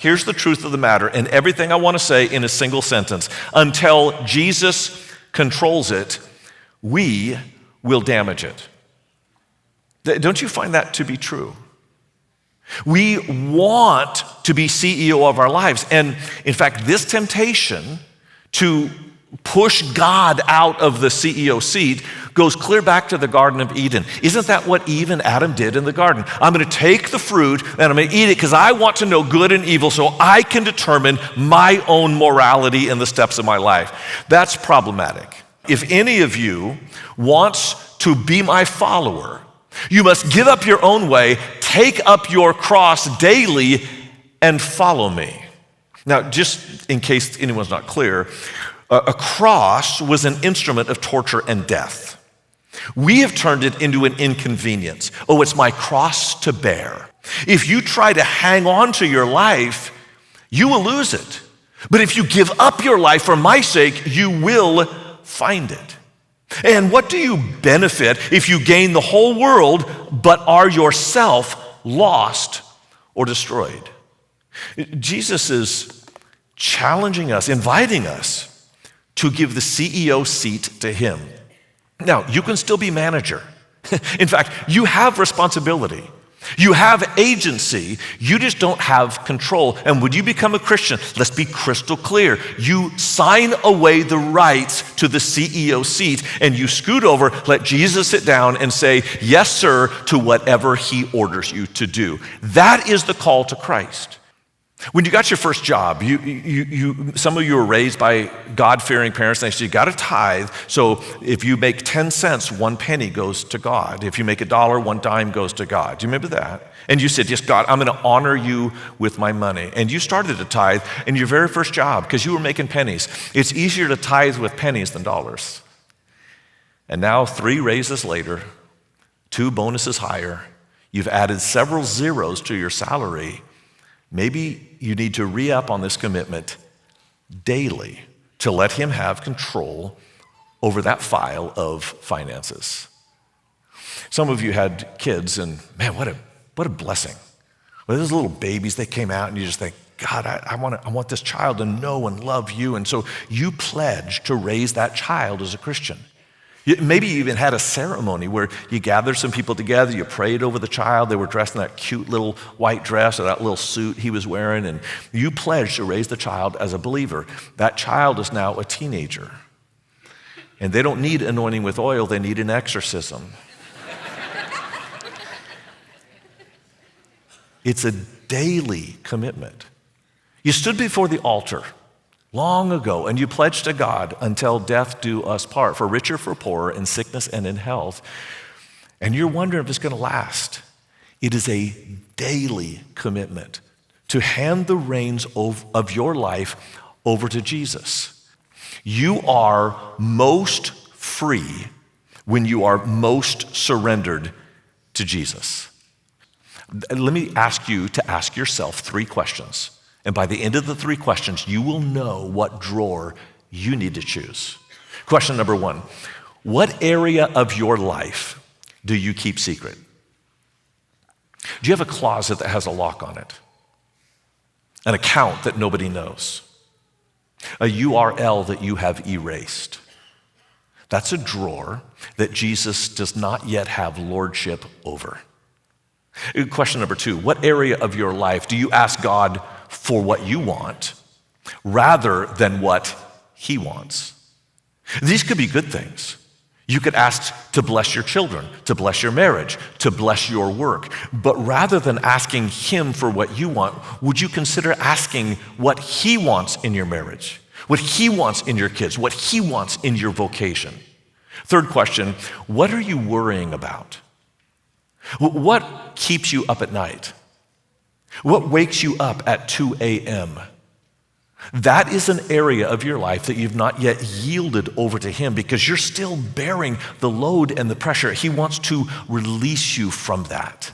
Here's the truth of the matter, and everything I want to say in a single sentence. Until Jesus controls it, we will damage it. Don't you find that to be true? We want to be CEO of our lives. And in fact, this temptation to push God out of the CEO seat goes clear back to the Garden of Eden. Isn't that what Eve and Adam did in the garden? I'm going to take the fruit and I'm going to eat it because I want to know good and evil so I can determine my own morality in the steps of my life. That's problematic. If any of you wants to be my follower, you must give up your own way, take up your cross daily, and follow me. Now, just in case anyone's not clear, a cross was an instrument of torture and death. We have turned it into an inconvenience. Oh, it's my cross to bear. If you try to hang on to your life, you will lose it. But if you give up your life for my sake, you will find it. And what do you benefit if you gain the whole world but are yourself lost or destroyed? Jesus is challenging us, inviting us to give the CEO seat to him. Now, you can still be manager. In fact, you have responsibility. You have agency. You just don't have control. And when you become a Christian, let's be crystal clear. You sign away the rights to the CEO seat and you scoot over, let Jesus sit down and say, yes, sir, to whatever he orders you to do. That is the call to Christ. When you got your first job, some of you were raised by God-fearing parents, and they said, you got to tithe, so if you make 10 cents, 1 penny goes to God. If you make $1, 1 dime goes to God. Do you remember that? And you said, yes, God, I'm going to honor you with my money. And you started to tithe in your very first job because you were making pennies. It's easier to tithe with pennies than dollars. And now 3 raises later, 2 bonuses higher, you've added several zeros to your salary. Maybe you need to re-up on this commitment daily to let him have control over that file of finances. Some of you had kids, and man, what a blessing. Well, those little babies, they came out, and you just think, God, I want this child to know and love you. And so you pledge to raise that child as a Christian. Maybe you even had a ceremony where you gathered some people together, you prayed over the child, they were dressed in that cute little white dress or that little suit he was wearing, and you pledged to raise the child as a believer. That child is now a teenager. And they don't need anointing with oil, they need an exorcism. It's a daily commitment. You stood before the altar long ago, and you pledged to God until death do us part, for richer, for poorer, in sickness and in health. And you're wondering if it's going to last. It is a daily commitment to hand the reins of your life over to Jesus. You are most free when you are most surrendered to Jesus. Let me ask you to ask yourself 3 questions. And by the end of the 3 questions, you will know what drawer you need to choose. Question number 1, what area of your life do you keep secret? Do you have a closet that has a lock on it? An account that nobody knows? A URL that you have erased? That's a drawer that Jesus does not yet have lordship over. Question number 2, what area of your life do you ask God for what you want rather than what he wants? These could be good things. You could ask to bless your children, to bless your marriage, to bless your work. But rather than asking him for what you want, would you consider asking what he wants in your marriage, what he wants in your kids, what he wants in your vocation? 3rd question, what are you worrying about? What keeps you up at night? What wakes you up at 2 a.m.? That is an area of your life that you've not yet yielded over to him because you're still bearing the load and the pressure. He wants to release you from that.